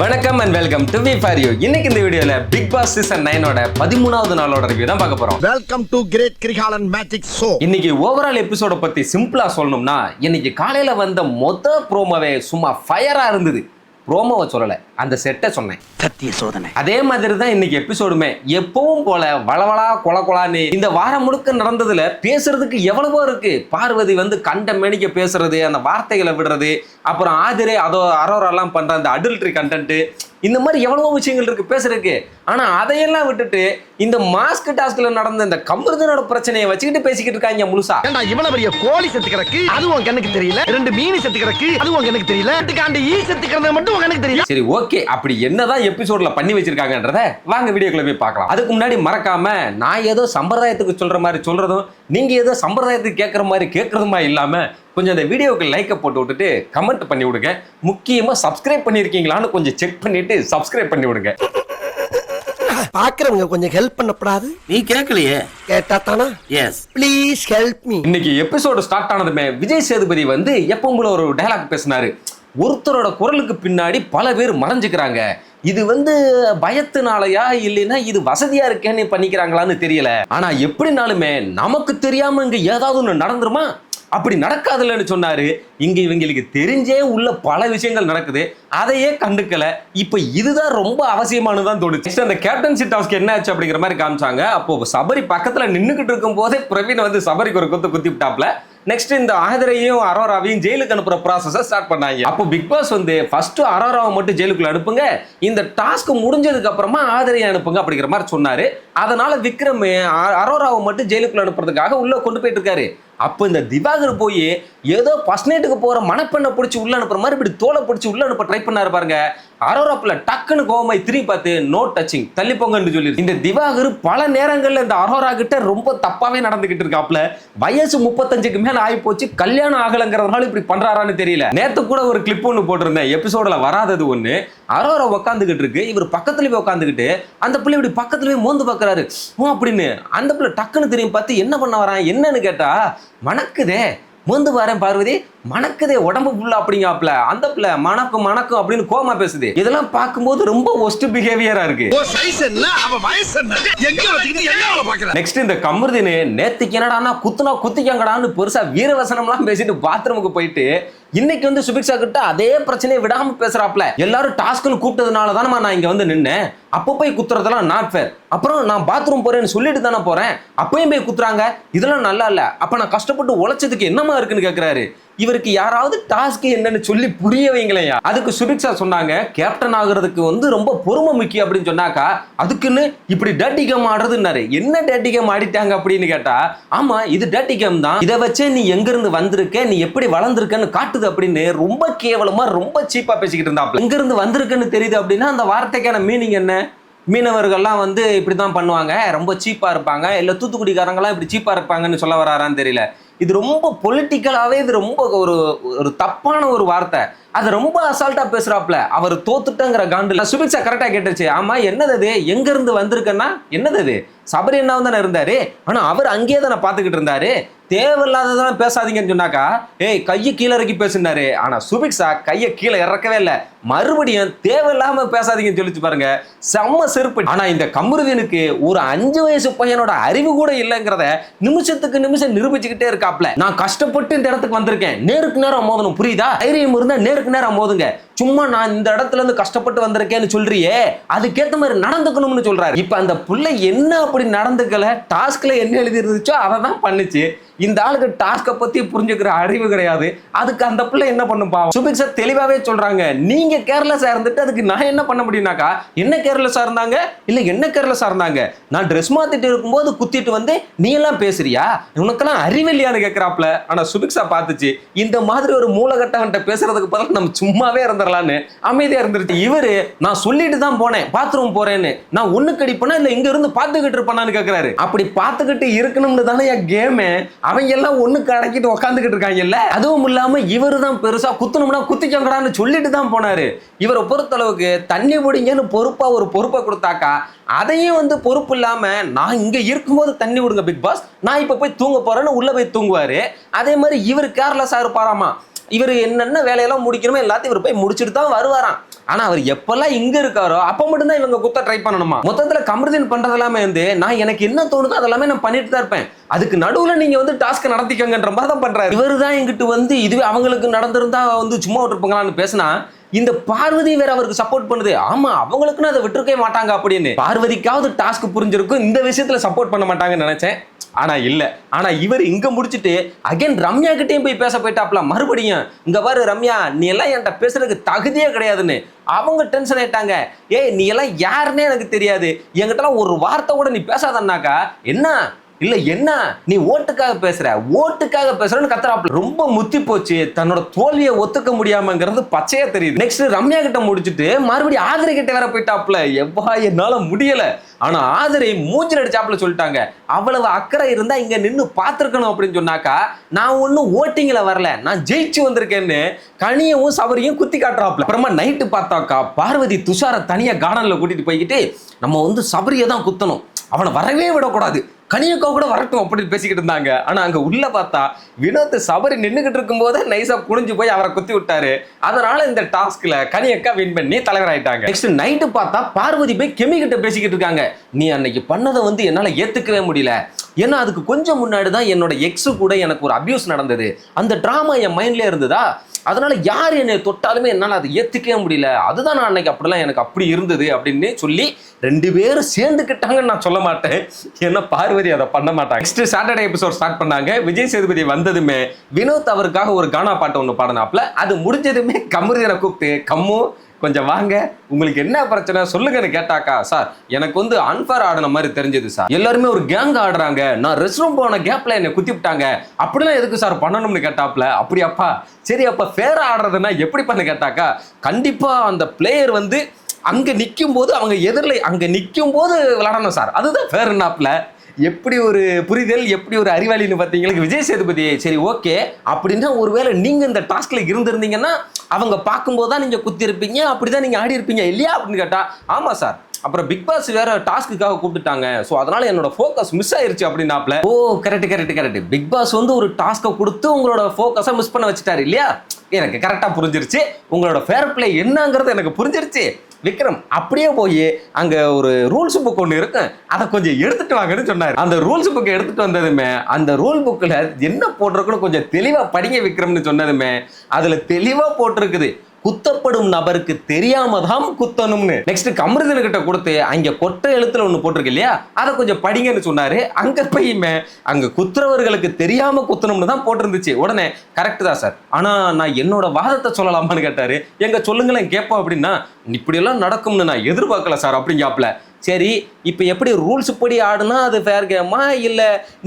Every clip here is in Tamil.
வணக்கம் and welcome to V for you. இன்னைக்கு இந்த வீடியோல பிக் பாஸ் சீசன் 9ஓட 13வது நாளோட ரிவ்யூ தான் பார்க்க போறோம். Welcome to great Kirikalan magic show. இன்னைக்கு ஓவரால் எபிசோட பத்தி சிம்பிளா சொல்லணும்னா, இன்னைக்கு காலையில வந்த மொத்த ப்ரோமோவே சும்மா ஃபயரா இருந்தது. ப்ரோமோவை சொல்லல, அந்த செட்டை சொன்னேன். சத்திய சோதனை. அதே மாதிரி தான் இன்னைக்கு எபிசோடுமே எப்பவும் போல வளவளா கொலகொலான்னு இந்த வாரம் முழுக்க நடந்ததுல பேசுறதுக்கு எவ்வளவோ இருக்கு. பார்வதி வந்து கண்ட மேனிக்க பேசுறது, அந்த வார்த்தைகளை விடுறது, அப்புறம் ஆதிரே அரோரெல்லாம் பண்ற அந்த அடல்ட்ரி கண்டென்ட், இந்த மாதிரி எவ்வளவோ விஷயங்கள் இருக்கு பேசுறதுக்கு. ஆனா அதையெல்லாம் விட்டுட்டு இந்த மாஸ்க் டாஸ்க்ல நடந்த இந்த கமருதனோட பிரச்சனையை வச்சுக்கிட்டு பேசிக்கிட்டு இருக்காங்க முழுசா. இவ்வளவு பெரிய கோழி செத்து கிடக்கு, அது உன் கண்ணுக்கு தெரியல. 2 மீன் செத்து கிடக்கு, அது உன் கண்ணுக்கு தெரியல. ஈ செத்து கிடந்தது மட்டும் உன் கண்ணுக்கு தெரியல. சரி, ஓகே, அப்படி என்னதான் எபிசோட்ல பண்ணி வச்சிருக்காங்கன்றத வாங்க வீடியோக்குள்ள போய் பார்க்கலாம். அதுக்கு முன்னாடி மறக்காம நான் ஏதோ சம்பிரதாயத்துக்கு சொல்ற மாதிரி சொல்றதும், நீங்க ஏதோ சம்பிரதாயத்துக்கு கேட்கற மாதிரி கேட்கறதுமா இல்லாம கொஞ்சம் அந்த வீடியோவுக்கு லைக்கை போட்டு விட்டுட்டு கமெண்ட் பண்ணி விடுங்க. முக்கியமா சப்ஸ்கிரைப் பண்ணிருக்கீங்களான்னு கொஞ்சம் செக் பண்ணிட்டு சப்ஸ்கிரைப் பண்ணி விடுங்க. பாக்குறவங்க கொஞ்சம் ஹெல்ப் பண்ணப்படாது. நீ கேட்கலையே, கேட்டா தானா? Yes, please help me. இன்னைக்கு எபிசோடு ஸ்டார்ட் ஆனதுமே விஜய் சேதுபதி வந்து எப்பவும் போல ஒரு டயலாக் பேசினாரு. ஒருத்தரோட குரலுக்கு பின்னாடி பல பேர் மறைஞ்சுக்கிறாங்க. இது வந்து பயத்தினாலயா இல்லைன்னா இது வசதியா இருக்கேன்னு பண்ணிக்கிறாங்களான்னு தெரியல. ஆனா எப்படினாலுமே நமக்கு தெரியாம இங்க ஏதாவது ஒண்ணு நடந்துருமா? அப்படி நடக்காதுல்லன்னு சொன்னாரு. இங்க இவங்களுக்கு தெரிஞ்சே உள்ள பல விஷயங்கள் நடக்குது, அதையே கண்டுக்கல. இப்ப இதுதான் ரொம்ப அவசியமானதான் தோணுச்சு. அந்த கேப்டன்சி டாஸ்க் என்ன ஆச்சு அப்படிங்கிற மாதிரி காமிச்சாங்க. அப்போ சபரி பக்கத்துல நின்னுகிட்டு இருக்கும் போதே பிரவீன் வந்து சபரிக்கு ஒரு குத்தி விட்டாப்ல. நெக்ஸ்ட் இந்த ஆதிரையும் அரோராவையும் ஜெயிலுக்கு அனுப்புற ப்ராசஸை ஸ்டார்ட் பண்ணாங்க. அப்போ பிக் பாஸ் வந்து ஃபர்ஸ்ட் அரோராவை மட்டும் ஜெயிலுக்குள்ள அனுப்புங்க, இந்த டாஸ்க் முடிஞ்சதுக்கு அப்புறமா ஆதிரையை அனுப்புங்க அப்படிங்கிற மாதிரி சொன்னாரு. அதனால விக்ரம் அரோராவை மட்டும் ஜெயிலுக்குள்ள அனுப்புறதுக்காக உள்ள கொண்டு போயிட்டு இருக்காரு. அப்போ இந்த திவாகர் போய் ஏதோ ஃபர்ஸ்ட் நைட்டுக்கு போற மணப்பெண்ணை பிடிச்சி உள்ள அனுப்புற மாதிரி இப்படி தோலை பிடிச்சி உள்ள அனுப்ப ட்ரை பண்ணாரு பாருங்க. அரோராப்புல டக்குன்னு கோவமாய் திரும்பி பார்த்து நோ டச்சிங், தள்ளி போங்கன்னு சொல்லி இந்த திவாகர் பல நேரங்கள்ல இந்த அரோரா கிட்ட ரொம்ப தப்பாவே நடந்துகிட்டு இருக்காப்ல. வயசு 35க்கு மேல ஆகி போச்சு, கல்யாணம் ஆகலங்கிறதுனால இப்படி பண்றாரான்னு தெரியல. நேத்து கூட ஒரு கிளிப் ஒன்று போட்டிருந்தேன், எபிசோட்ல வராதது ஒண்ணு. அரோரா உட்காந்துக்கிட்டு இருக்கு, இவர் பக்கத்துல போய் உட்காந்துக்கிட்டு அந்த பிள்ளை இப்படி பக்கத்துல போய் மோந்து பாக்குறாரு அப்படின்னு. அந்த பிள்ளை டக்குன்னு திரும்பி பார்த்து என்ன பண்ண வரான் என்னன்னு கேட்டா, மணக்குதே மோந்து வரேன் பார்வதி, மணக்குதே உடம்பு ஃபுல்லா அப்படிங்காப்ல. அந்த பிள்ளை மணக்கும் மணக்கும் அப்படின்னு கோமா பேசுது. இதெல்லாம் பார்க்கும்போது ரொம்ப ஒஸ்ட் பிஹேவியரா இருக்கு. நெக்ஸ்ட் இந்த கமருதீன் நேத்துக்கு என்னடானா குத்திக்கங்கடான்னு பெருசா வீரவசனம்லாம் பேசிட்டு பாத்ரூமுக்கு போயிட்டு இன்னைக்கு வந்து சுபிக்ஷா கிட்ட அதே பிரச்சனையை விடாம பேசுறாப்ல. எல்லாரும் டாஸ்க்னு கூப்பிட்டதுனால தானே நான் இங்க வந்து நின்னேன், அப்போ போய் குத்துறதெல்லாம் நாட் ஃபேர். அப்புறம் நான் பாத்ரூம் போறேன்னு சொல்லிட்டு தானே போறேன், அப்பயும் போய் குத்துறாங்க, இதெல்லாம் நல்லா இல்ல. அப்ப நான் கஷ்டப்பட்டு உழைச்சதுக்கு என்னமா இருக்குன்னு கேக்குறாரு. இவருக்கு யாராவது டாஸ்க் என்னன்னு சொல்லி புரிய வைங்களையா. அதுக்கு சுபிக்ஷா சொன்னாங்க, கேப்டன் ஆகுறதுக்கு வந்து ரொம்ப பொறுமை முக்கியம் அப்படின்னு சொன்னாக்கா, அதுக்குன்னு இப்படி டேட்டி கேம் ஆடுறதுன்னாரு. என்ன டேட்டி கேம் ஆடிட்டாங்க அப்படின்னு கேட்டா, ஆமா இது டேட்டி கேம் தான், இதை வச்சே நீ எங்க இருந்து வந்திருக்க, நீ எப்படி வளர்ந்துருக்கன்னு காட்டுது அப்படின்னு ரொம்ப கேவலமா ரொம்ப சீப்பா பேசிக்கிட்டு இருந்தாப்ல. எங்க இருந்து வந்திருக்குன்னு தெரியுது அப்படின்னா அந்த வார்த்தைக்கான மீனிங் என்ன? மீனவர்கள்லாம் வந்து இப்படிதான் பண்ணுவாங்க, ரொம்ப சீப்பா இருப்பாங்க, இல்ல தூத்துக்குடிக்காரங்களாம் இப்படி சீப்பா இருப்பாங்கன்னு சொல்ல வராரான்னு தெரியல. இது ரொம்ப பொலிட்டிக்கலாவே இது ரொம்ப ஒரு தப்பான ஒரு வார்த்தை. அதை ரொம்ப அசால்ட்டா பேசுறாப்ல. அவர் தோத்துட்டங்கிற காண்டுல சுபிக்ஷா கரெக்டா கேட்டுச்சு. ஆமா என்னது அது, எங்க இருந்து வந்திருக்கன்னா என்னது அது, சபரி அண்ணாவும் தானே இருந்தாரு, ஆனா அவர் அங்கேயே தானே பாத்துக்கிட்டு இருந்தாரு. தேவையில்லாததான் பேசாதீங்கன்னு சொன்னாக்கா ஏய் கையை கீழே இறக்கி பேசினாரு. ஆனா சுபிக்ஷா கையை கீழே இறக்கவே இல்லை, மறுபடியும் தேவையில்லாம பேசாதீங்கன்னு சொல்லிச்சு பாருங்க, செம்ம செருப்பு. ஆனா இந்த கமருதீனுக்கு ஒரு 5 வயசு பையனோட அறிவு கூட இல்லைங்கிறத நிமிஷத்துக்கு நிமிஷம் நிரூபிச்சுக்கிட்டே இருக்காப்ல. நான் கஷ்டப்பட்டு இந்த இடத்துக்கு வந்திருக்கேன், நேருக்கு நேரம் மோதணும், புரியுதா? தைரியம் இருந்தா நேருக்கு நேரம் மோதுங்க. சும்மா நான் இந்த இடத்துல இருந்து கஷ்டப்பட்டு வந்திருக்கேன்னு சொல்றியே, அதுக்கேற்ற மாதிரி நடந்துக்கணும்னு சொல்றாரு. இப்ப அந்த பிள்ளை என்ன அப்படி நடந்துக்கல, டாஸ்க்ல என்ன எழுதி இருந்துச்சோ அதை தான் பண்ணுச்சு. இந்த ஆளுக்கு டாஸ்கை பத்தி புரிஞ்சுக்கிற அறிவு கிடையாது. அதுக்கு அந்த பிள்ளை என்ன பண்ணுப்பா? சுபிக்ஷா தெளிவாவே சொல்றாங்க, நீங்க கேர்லெஸ்ஸா இருந்துட்டு அதுக்கு நான் என்ன பண்ண முடியும்னாக்கா, என்ன கேர்லெஸ்ஸா இருந்தாங்க இல்ல என்ன கேர்லெஸ்ஸா இருந்தாங்க, நான் ட்ரெஸ் மாத்திட்டு இருக்கும்போது குத்திட்டு வந்து நீ எல்லாம் பேசுறியா, உனக்கெல்லாம் அறிவில்லையான்னு கேட்கிறாப்ல. ஆனா சுபிக்ஷா பார்த்துச்சு, இந்த மாதிரி ஒரு மூலகட்டவன்ட்ட பேசுறதுக்கு பதில் நம்ம சும்மாவே இருந்துடலான்னு அமைதியா இருந்துருச்சு. இவரு நான் சொல்லிட்டு தான் போனேன் பாத்ரூம் போறேன்னு, நான் ஒண்ணு கடிப்பேனா இல்ல இங்க இருந்து பாத்துக்கிட்டு இருப்பானு கேட்கிறாரு. அப்படி பாத்துக்கிட்டு இருக்கணும்னு தானே என் கேமு. அவங்க எல்லாம் ஒண்ணுக்கு அடக்கிட்டு உட்காந்துக்கிட்டு இருக்காங்கல்ல. அதுவும் இல்லாம இவரு தான் பெருசா குத்தணும்னா குத்திக்கங்கடான்னு சொல்லிட்டு தான் போனாரு. இவரை பொறுத்தளவுக்கு தண்ணி பிடிங்கன்னு ஒரு பொறுப்பை கொடுத்தாக்கா அதையும் வந்து பொறுப்பு இல்லாம நான் இங்க இருக்கும்போது தண்ணி விடுங்க பிக் பாஸ், நான் இப்ப போய் தூங்க போறேன்னு உள்ள போய் தூங்குவாரு. அதே மாதிரி இவர் கேர்லெஸ்ஸா இருப்பாராமா. இவர் என்னென்ன வேலையெல்லாம் முடிக்கணுமோ எல்லாத்தையும் இவர் போய் முடிச்சுட்டு தான் வருவாராம். ஆனா அவர் எப்பெல்லாம் இங்க இருக்காரோ அப்ப மட்டும் தான் இவங்க குத்த ட்ரை பண்ணணுமா. மொத்தத்துல கமருதீன் பண்றது எல்லாமே வந்து நான் எனக்கு என்ன தோணுதோ அதெல்லாமே நான் பண்ணிட்டு தான் இருப்பேன், அதுக்கு நடுவுல நீங்க வந்து டாஸ்க் நடத்திக்கங்கன்ற மாதிரி தான் பண்றாரு. இவரு தான் எங்கிட்ட வந்து இதுவே அவங்களுக்கு நடந்திருந்தா வந்து சும்மா விட்டுருப்பாங்களான்னு பேசினா இந்த பார்வதி வேற அவருக்கு சப்போர்ட் பண்ணுது. ஆமா, அவங்களுக்குன்னு அதை விட்டுருக்கவே மாட்டாங்க அப்படின்னு. பார்வதிக்காவது டாஸ்க் புரிஞ்சிருக்கும், இந்த விஷயத்துல சப்போர்ட் பண்ண மாட்டாங்கன்னு நினைச்சேன். ஆனா இல்ல. ஆனா இவர் இங்க முடிச்சிட்டு அகைன் ரம்யா கிட்டயும் போய் பேச போயிட்டாப்ல. மறுபடியும் இங்க பாரு ரம்யா, நீ எல்லாம் என்கிட்ட பேசுறதுக்கு தகுதியே கிடையாதுன்னு அவங்க டென்ஷன் ஆயிட்டாங்க. ஏய், நீ எல்லாம் யாருன்னே எனக்கு தெரியாது, என்கிட்ட ஒரு வார்த்தை கூட நீ பேசாதன்னாக்கா என்ன இல்ல என்ன நீ ஓட்டுக்காக பேசுறன்னு கத்துறாப்ல. ரொம்ப முத்தி போச்சு, தன்னோட தோல்வியை ஒத்துக்க முடியாமங்கிறது பச்சையா தெரியுது. நெக்ஸ்ட் ரம்யா கிட்ட முடிச்சிட்டு மறுபடியும் ஆதிரை கிட்ட வேற போயிட்டாப்ல. எவ்வா என்னால முடியல. ஆனா ஆதிரை மூஞ்சில் அடிச்சாப்ல சொல்லிட்டாங்க, அவ்வளவு அக்கறை இருந்தா இங்க நின்னு பாத்துருக்கணும் அப்படின்னு சொன்னாக்கா நான் ஒன்னும் ஓட்டிங்ல வரல, நான் ஜெயிச்சு வந்திருக்கேன்னு கனியவும் சபரியும் குத்தி காட்டுறாப்ல. அப்புறமா நைட்டு பார்த்தாக்கா பார்வதி துஷாரை தனியா கார்டன்ல கூட்டிட்டு போய்கிட்டு நம்ம வந்து சபரியை தான் குத்தணும், அவனை வரவே விடக்கூடாது, கனியக்கா கூட வரட்டும் அப்படின்னு பேசிக்கிட்டு இருந்தாங்க. ஆனா அங்க உள்ள பார்த்தா வினோத் சபரி நின்னுகிட்டு இருக்கும் போது நைஸா குனிஞ்சு போய் அவரை குத்தி விட்டாரு. அதனால இந்த டாஸ்க்ல கனியக்கா வின் பண்ணி தலைவர் ஆயிட்டாங்க. நெக்ஸ்ட் நைட்டு பார்த்தா பார்வதி போய் கெமி கிட்ட பேசிக்கிட்டு இருக்காங்க, நீ அன்னைக்கு பண்ணதை வந்து என்னால ஏத்துக்கவே முடியல, ஏன்னா அதுக்கு கொஞ்சம் முன்னாடி தான் என்னோட எக்ஸு கூட எனக்கு ஒரு அபியூஸ் நடந்தது, அந்த டிராமா என் மைண்ட்ல இருந்ததா, அதனால யார் என்னை தொட்டாலுமே என்னால் அதை ஏற்றுக்கவே முடியல, அதுதான் நான் அன்னைக்கு அப்படிலாம் எனக்கு அப்படி இருந்தது அப்படின்னு சொல்லி ரெண்டு பேரும் சேர்ந்துக்கிட்டாங்கன்னு நான் சொல்ல மாட்டேன், ஏன்னா பார்வதி அதை பண்ண மாட்டாங்க. நெக்ஸ்ட் சாட்டர்டே எபிசோட் ஸ்டார்ட் பண்ணாங்க. விஜய் சேதுபதி வந்ததுமே வினோத் அவருக்காக ஒரு கானா பாட்டு ஒன்று பாடினாப்ல. அது முடிஞ்சதுமே கமருதீனை கூப்பிட்டு கம்மு கொஞ்சம் வாங்க, உங்களுக்கு என்ன பிரச்சனை சொல்லுங்கன்னு கேட்டாக்கா, சார் எனக்கு வந்து அன்ஃபேர் ஆடின மாதிரி தெரிஞ்சது சார், எல்லாருமே ஒரு கேங் ஆடுறாங்க, நான் ரெஸ்ட் ரூம் போன கேப்ல என்னை குத்தி விட்டாங்க, அப்படிலாம் எதுக்கு சார் பண்ணணும்னு கேட்டாப்ல. அப்படியாப்பா, சரி அப்ப ஃபேரா ஆடுறதுன்னா எப்படி பண்ண கேட்டாக்கா, கண்டிப்பா அந்த பிளேயர் வந்து அங்க நிற்கும் போது அவங்க எதிரில் அங்க நிற்கும் போது விளையாடணும் சார், அதுதான் ஃபேர்னாப்ல. எப்படி ஒரு புரிதல், எப்படி ஒரு அறிவாளின்னு பார்த்தீங்களுக்கு விஜய் சேதுபதி. சரி ஓகே, அப்படின்னா ஒருவேளை நீங்க இந்த டாஸ்க்ல இருந்திருந்தீங்கன்னா அவங்க பார்க்கும்போது தான் நீங்க குத்தி இருப்பீங்க, அப்படிதான் நீங்க ஆடி இருப்பீங்க இல்லையா அப்படின்னு கேட்டா, ஆமா சார், அப்புறம் பிக் பாஸ் வேற டாஸ்க்குக்காக கூப்பிட்டுட்டாங்க, ஸோ அதனால என்னோட ஃபோக்கஸ் மிஸ் ஆயிருச்சு அப்படின்னாப்ல. ஓ கரெக்ட், பிக் பாஸ் வந்து ஒரு டாஸ்க்கை கொடுத்து உங்களோட ஃபோக்கஸை மிஸ் பண்ண வச்சுட்டாரு இல்லையா, எனக்கு கரெக்டாக புரிஞ்சிருச்சு, உங்களோட ஃபேர் பிளே என்னங்கிறது எனக்கு புரிஞ்சிருச்சு விக்ரம். அப்படியே போய் அங்க ஒரு ரூல்ஸ் புக் ஒன்று இருக்கு, அதை கொஞ்சம் எடுத்துட்டு வாங்கன்னு சொன்னார். அந்த ரூல்ஸ் புக்கை எடுத்துட்டு வந்ததுமே அந்த ரூல் புக்கில் என்ன போட்டிருக்குன்னு கொஞ்சம் தெளிவா படிங்க விக்ரம்னு சொன்னதுமே அதுல தெளிவா போட்டிருக்குது, குத்தப்படும் நபருக்கு தெரியாம தான் குத்தணும்னு. நெக்ஸ்ட் கமருதீன் கிட்ட கொடுத்து அங்க கொட்டை எழுத்துல ஒண்ணு போட்டிருக்கு இல்லையா, அதை கொஞ்சம் படிங்கன்னு சொன்னாரு. அங்க போயுமே அங்க குத்துறவர்களுக்கு தெரியாம குத்தணும்னு தான் போட்டிருந்துச்சு. உடனே கரெக்ட் தான் சார், ஆனா நான் என்னோட வாதத்தை சொல்லலாமான்னு கேட்டாரு. எங்க சொல்லுங்களேன் கேட்போம் அப்படின்னா, இப்படி எல்லாம் நடக்கும்னு நான் எதிர்பார்க்கல சார் அப்படிங்காப்ல. சரி இப்போ எப்படி ரூல்ஸ் படி ஆடுனா அது ஃபேர் கேமா, இல்ல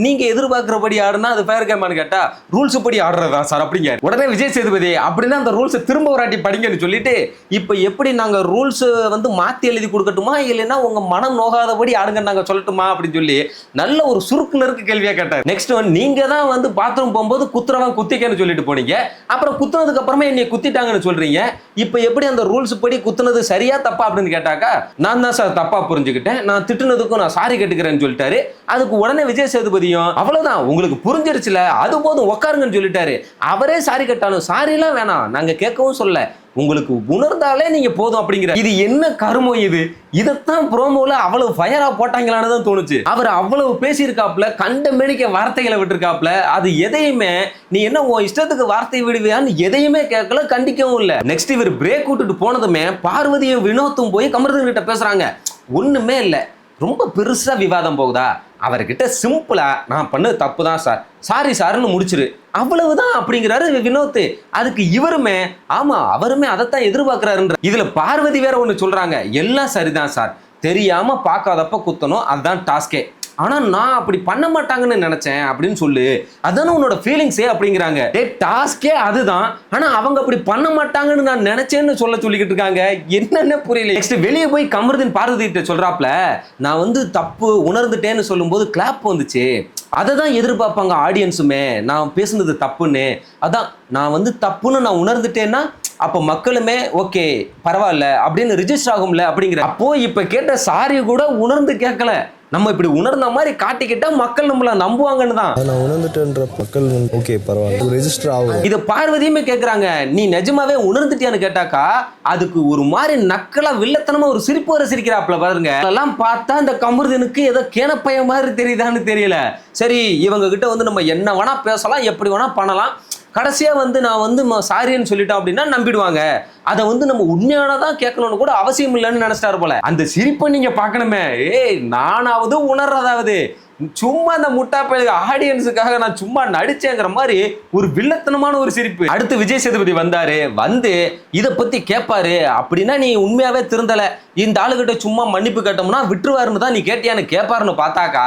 நீங்க எதிர்பார்க்கிறபடி ஆடுனா அது ஃபேர் கேமான்னு கேட்டா ரூல்ஸ் படி ஆடுறதா சார் அப்படிங்க. உடனே விஜய் சேதுபதி அப்படின்னா அந்த ரூல்ஸ் திரும்ப ஒரு வாட்டி படிங்கன்னு சொல்லிட்டு, இப்போ எப்படி நாங்க ரூல்ஸ் வந்து மாத்தி எழுதி கொடுக்கட்டுமா, இல்லைன்னா உங்க மனம் நோகாதபடி ஆடுங்க நாங்க சொல்லட்டுமா அப்படின்னு சொல்லி நல்ல ஒரு சுருக்குனருக்கு கேள்வியா கேட்டார். நெக்ஸ்ட் நீங்க தான் வந்து பாத்ரூம் போகும்போது குத்துறவன் குத்திக்கன்னு சொல்லிட்டு போனீங்க, அப்புறம் குத்துனதுக்கு அப்புறமா என்னை குத்திட்டாங்கன்னு சொல்றீங்க, இப்போ எப்படி அந்த ரூல்ஸ் படி குத்துனது சரியா தப்பா அப்படின்னு கேட்டாக்கா, நான் தான் சார் தப்பா புரிஞ்சுக்கிட்டேன், நான் திட்டுனதுக்கும் நான் சாரி கேட்டுக்கிறேன்னு சொல்லிட்டாரு. அதுக்கு உடனே விஜய் சேதுபதியும் அவ்வளவுதான் உங்களுக்கு புரிஞ்சிருச்சுல அது போதும் உட்காருங்கன்னு சொல்லிட்டாரு. அவரே சாரி கேட்டாலும் சாரி எல்லாம் வேணாம், நாங்க கேட்கவும் சொல்ல, உங்களுக்கு உணர்ந்தாலே நீங்க போதும் அப்படிங்கிற. இது என்ன கருமோ இது, இதைத்தான் ப்ரோமோல அவ்வளவு ஃபயரா போட்டாங்களான்னு தான் தோணுச்சு. அவர் அவ்வளவு பேசியிருக்காப்ல, கண்ட மேனிக்க வார்த்தைகளை விட்டுருக்காப்ல, அது எதையுமே நீ என்ன உன் இஷ்டத்துக்கு வார்த்தை விடுவியான்னு எதையுமே கேட்கல, கண்டிக்கவும் இல்லை. நெக்ஸ்ட் இவர் பிரேக் விட்டுட்டு போனதுமே பார்வதியும் வினோத்தும் போய் கமருதீன் கிட்ட பேசுறாங்க. ஒண்ணுமே இல்லை, ரொம்ப பெருசா விவாதம் போகுதா, அவர்கிட்ட சிம்பிளா நான் பண்ணது தப்பு தான் சார், சாரி சார்னு முடிச்சிரு, அவ்வளவுதான் அப்படிங்கிறாரு வினோத். அதுக்கு இவருமே ஆமா அவருமே அதைத்தான் எதிர்பார்க்கிறாருன்ற. இதுல பார்வதி வேற ஒண்ணு சொல்றாங்க, எல்லாம் சரிதான் சார், தெரியாம பார்க்காதப்ப குத்தணும், அதுதான் டாஸ்கே, ஆனா நான் அப்படி பண்ண மாட்டாங்கன்னு நினைச்சேன் அப்படின்னு சொல்லு, அதான உன்னோட ஃபீலிங்ஸே அப்படிங்கிறாங்க. டாஸ்கே அதுதான், ஆனா அவங்க அப்படி பண்ண மாட்டாங்கன்னு நான் நினைச்சேன்னு சொல்லிக்கிட்டு இருக்காங்க, என்னன்னு புரியல. நெக்ஸ்ட் வெளியே போய் கமருதீன் பார்வதி கிட்ட சொல்றாப்ல, நான் வந்து தப்பு உணர்ந்துட்டேன்னு சொல்லும்போது கிளாப் வந்துச்சு, அதை தான் எதிர்பார்ப்பாங்க ஆடியன்ஸுமே, நான் பேசுனது தப்புன்னு, அதான் நான் வந்து தப்புன்னு நான் உணர்ந்துட்டேன்னா அப்ப மக்களுமே ஓகே பரவாயில்ல அப்படின்னு ரிஜிஸ்டர் ஆகும்ல அப்படிங்கிற. அப்போ இப்ப கேட்ட சாரி கூட உணர்ந்து கேட்கல, நம்ம இப்படி உணர்ந்த மாதிரி காட்டிக்கிட்டா மக்கள் நம்மள நம்புவாங்கன்னு தான். நான் உணர்ந்துட்டேன்ற மக்கள் ஓகே பரவாயில்ல ரெஜிஸ்டர் ஆகும். இது பார்வதியுமே கேக்குறாங்க, நீ நிஜமாவே உணர்ந்துட்டியான்னு கேட்டாக்கா அதுக்கு ஒரு மாதிரி நக்கலா வில்லத்தனமா ஒரு சிரிப்பு வர சிரிக்கிறாப்ல பாருங்க. அதெல்லாம் பார்த்தா இந்த கமருதீனுக்கு ஏதோ கேனப்பைய மாதிரி தெரியுதான்னு தெரியல. சரி இவங்க கிட்ட வந்து நம்ம என்ன வேணா பேசலாம், எப்படி வேணா பண்ணலாம், கடைசியா வந்து நான் வந்து சாரின்னு சொல்லிட்டோம் அப்படின்னா நம்பிடுவாங்க, அதை வந்து நம்ம உண்மையானதான் கேட்கணும்னு கூட அவசியம் இல்லைன்னு நினைச்சிட்டாரு போல. அந்த சிரிப்பை நீங்க பார்க்கணுமே, ஏய் நானாவது உணர்றதாவது சும்மா அந்த முட்டா பையலுக்கு ஆடியன்ஸுக்காக நான் சும்மா நடிச்சேங்கிற மாதிரி ஒரு வில்லத்தனமான ஒரு சிரிப்பு. அடுத்து விஜய் சேதுபதி வந்தாரு, வந்து இதை பத்தி கேட்பாரு. அப்படின்னா நீ உண்மையாவே திருந்தல, இந்த ஆளுகிட்ட சும்மா மன்னிப்பு கேட்டோம்னா விட்டுருவாருன்னு தான் நீ கேட்டியான்னு கேட்பாருன்னு பார்த்தாக்கா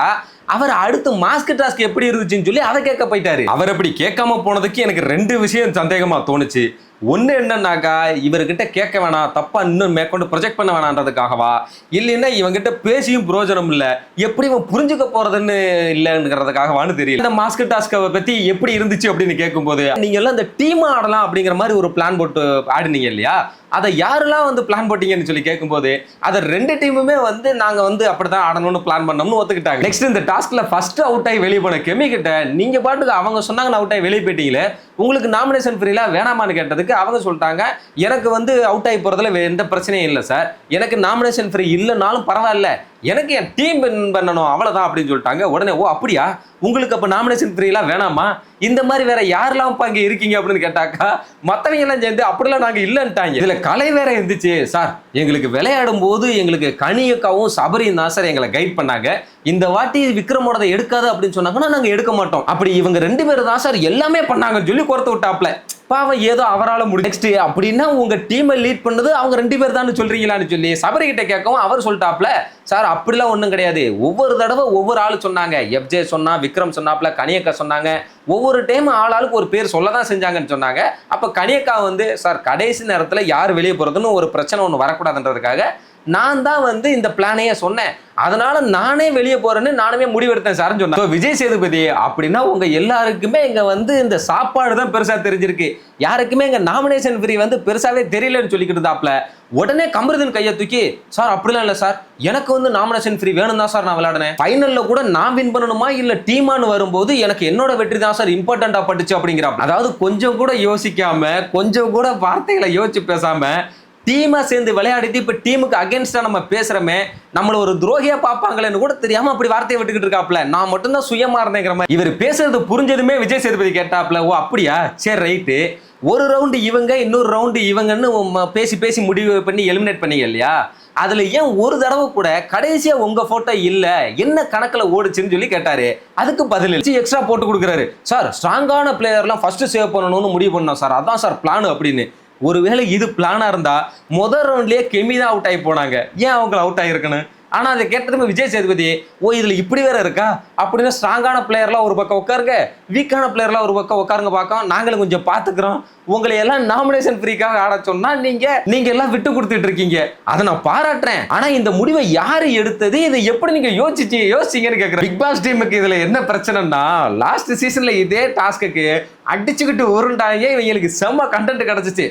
அவர் அடுத்து மாஸ்க் டாஸ்க் எப்படி இருந்துச்சுன்னு சொல்லி அதை கேட்க போயிட்டாரு. அவர் அப்படி கேட்காம போனதுக்கு எனக்கு 2 விஷயம் சந்தேகமா தோணுச்சு. ஒன்று என்னன்னாக்கா இவர்கிட்ட கேட்க வேணாம், தப்பா இன்னும் மேற்கொண்டு ப்ரொஜெக்ட் பண்ண வேணான்றதுக்காகவா, இல்லைன்னா இவங்கிட்ட பேசியும் பிரயோஜனம் இல்லை, எப்படி இவன் புரிஞ்சுக்க போறதுன்னு இல்லைங்கிறதுக்காகவான்னு தெரியல. இந்த மாஸ்க் டாஸ்கை பத்தி எப்படி இருந்துச்சு அப்படின்னு கேட்கும்போது நீங்க எல்லாம் இந்த டீமா ஆடலாம் அப்படிங்கிற மாதிரி ஒரு பிளான் போட்டு ஆடினீங்க இல்லையா, அதை யாரெல்லாம் வந்து பிளான் போட்டீங்கன்னு சொல்லி கேட்கும்போது அதை 2 டீமுமே வந்து நாங்க வந்து அப்படிதான் ஆடணும்னு பிளான் பண்ணோம்னு ஒத்துக்கிட்டாங்க. நெக்ஸ்ட் இந்த டாஸ்க்ல ஃபர்ஸ்ட் அவுட் ஆகி வெளியே போன கெமி கிட்ட நீங்க பாட்டுக்கு அவங்க சொன்னாங்க அவுட் ஆகி வெளியே போயிட்டீங்களே, உங்களுக்கு நாமினேஷன் ஃப்ரீல வேணாமான்னு கேட்டதுக்கு அவங்க சொல்லிட்டாங்க எனக்கு வந்து அவுட் ஆகி போறதுல எந்த பிரச்சனையும் இல்லை சார், எனக்கு நாமினேஷன் ஃப்ரீ இல்லைனாலும் பரவாயில்ல, எனக்கு என் டீம் வின் பண்ணணும் அவ்வளவுதான் அப்படின்னு சொல்லிட்டாங்க. உடனே ஓ அப்படியா, உங்களுக்கு அப்ப நாமினேஷன் ஃப்ரீலாம் வேணாமா, இந்த மாதிரி வேற யாரெல்லாம் இங்க இருக்கீங்க அப்படின்னு கேட்டாக்கா மத்தவங்க எல்லாம் சேர்ந்து அப்படிலாம் நாங்க இல்லைன்ட்டாங்க. இதுல கலை வேற இருந்துச்சு சார், எங்களுக்கு விளையாடும் போது எங்களுக்கு கனியக்காவும் சபரியும் தான் சார் எங்களை கைட் பண்ணாங்க, இந்த வாட்டி விக்ரமோட எடுக்காது அப்படின்னு சொன்னாங்கன்னா நாங்க எடுக்க மாட்டோம், அப்படி இவங்க 2 பேரும் தான் சார் எல்லாமே பண்ணாங்கன்னு சொல்லி குறைத்து விட்டாப்ல. பாவம் ஏதோ அவரால் முடியும். நெக்ஸ்ட் அப்படின்னா உங்க டீமை லீட் பண்ணது அவங்க 2 பேர் தான் சொல்றீங்களான்னு சொல்லி சபரி கிட்ட கேட்கவும் அவர் சொல்லிட்டாப்ல சார் அப்படிலாம் ஒன்றும் கிடையாது, ஒவ்வொரு தடவை ஒவ்வொரு ஆள் சொன்னாங்க, எஃப்ஜே சொன்னா, விக்ரம் சொன்னாப்ல, கனியக்கா சொன்னாங்க, ஒவ்வொரு டைம் ஆளாளுக்கு ஒரு பேர் சொல்லதான் செஞ்சாங்கன்னு சொன்னாங்க. அப்ப கனியக்கா வந்து சார் கடைசி நேரத்தில் யார் வெளியே போறதுன்னு ஒரு பிரச்சனை ஒன்று வரக்கூடாதுன்றதுக்காக நான் தான் வந்து இந்த பிளானையே சொன்னேன், அதனால நானே வெளியே போறேன்னு நானுமே முடிவெடுத்தேன் சார்னு சொன்னேன். விஜய் சேதுபதி அப்படின்னா உங்க எல்லாருக்குமே இங்க வந்து இந்த சாப்பாடு தான் பெருசா தெரிஞ்சிருக்கு, யாருக்குமே இங்க நாமினேஷன் ஃப்ரீ வந்து பெருசாவே தெரியலன்னு சொல்லிக்கிட்டு இருந்தாப்ல. உடனே கமருதீன் கையை தூக்கி சார் அப்படிலாம் இல்லை சார், எனக்கு வந்து நாமினேஷன் ஃப்ரீ வேணும் தான் சார் நான் விளையாடினேன், ஃபைனல்ல கூட நான் வின் பண்ணணுமா இல்ல டீமான்னு வரும்போது எனக்கு என்னோட வெற்றி தான் சார் இம்பார்ட்டண்டா பட்டுச்சு அப்படிங்கிறாப்ல. அதாவது கொஞ்சம் கூட யோசிக்காம, கொஞ்சம் கூட வார்த்தைகளை யோசிச்சு பேசாம டீமா சேர்ந்து விளையாடிட்டு இப்ப டீமுக்கு அகேன்ஸ்டா நம்ம பேசுறமே, நம்மள ஒரு துரோகியா பாப்பாங்களேன்னு கூட தெரியாம அப்படி வார்த்தையை விட்டுக்கிட்டு இருக்காப்ல. நான் மட்டும்தான் சுயமா இருந்தேங்கிற மாதிரி இவர் பேசுறது புரிஞ்சதுமே விஜய் சேதுபதி கேட்டாப்ல, ஓ அப்படியா சரி ரைட்டு, ஒரு ரவுண்டு இவங்க இன்னொரு ரவுண்டு இவங்கன்னு பேசி பேசி முடிவு பண்ணி எலிமினேட் பண்ணீங்க இல்லையா, அதுல ஏன் ஒரு தடவை கூட கடைசியா உங்க போட்டோ இல்ல, என்ன கணக்குல ஓடுச்சுன்னு சொல்லி கேட்டாரு. அதுக்கு பதில் எக்ஸ்ட்ரா போட்டு கொடுக்குறாரு, சார் ஸ்ட்ராங்கான பிளேயர்லாம் ஃபர்ஸ்ட் சேவ் பண்ணணும்னு முடிவு பண்ணோம் சார், அதான் சார் பிளான் அப்படின்னு. ஒருவேளை இது பிளானா இருந்தா முதல் ரவுண்ட்லயே கெமி தான் அவுட் ஆகி போனாங்க, ஏன் அவங்க அவுட் ஆகிருக்கணும். ஆனா அதை கேட்டதுமே விஜய் சேதுபதி ஓ இதுல இப்படி வேற இருக்கா அப்படின்னு ஸ்ட்ராங்கான பிளேயர்லாம் ஒரு பக்கம் உட்காருங்க, வீக்கான பிளேயர்லாம் ஒரு பக்கம் உட்காருங்க, பார்க்க நாங்களும் கொஞ்சம் பாத்துக்கிறோம், உங்களை எல்லாம் நாமினேஷன் ஃப்ரீக்காக ஆட சொன்னா நீங்க எல்லாம் விட்டு கொடுத்துட்டு இருக்கீங்க, அதை நான் பாராட்டுறேன். ஆனா இந்த முடிவை யாரு எடுத்தது, இதை எப்படி நீங்க யோசிச்சீங்கன்னு கேட்கிறேன். பிக் பாஸ் டீமுக்கு இதுல என்ன பிரச்சனைன்னா லாஸ்ட் சீசன்ல இதே டாஸ்க்கு அடிச்சுக்கிட்டு உருண்டாங்க, இவங்களுக்கு செம்ம கண்டென்ட் கிடைச்சிச்சு,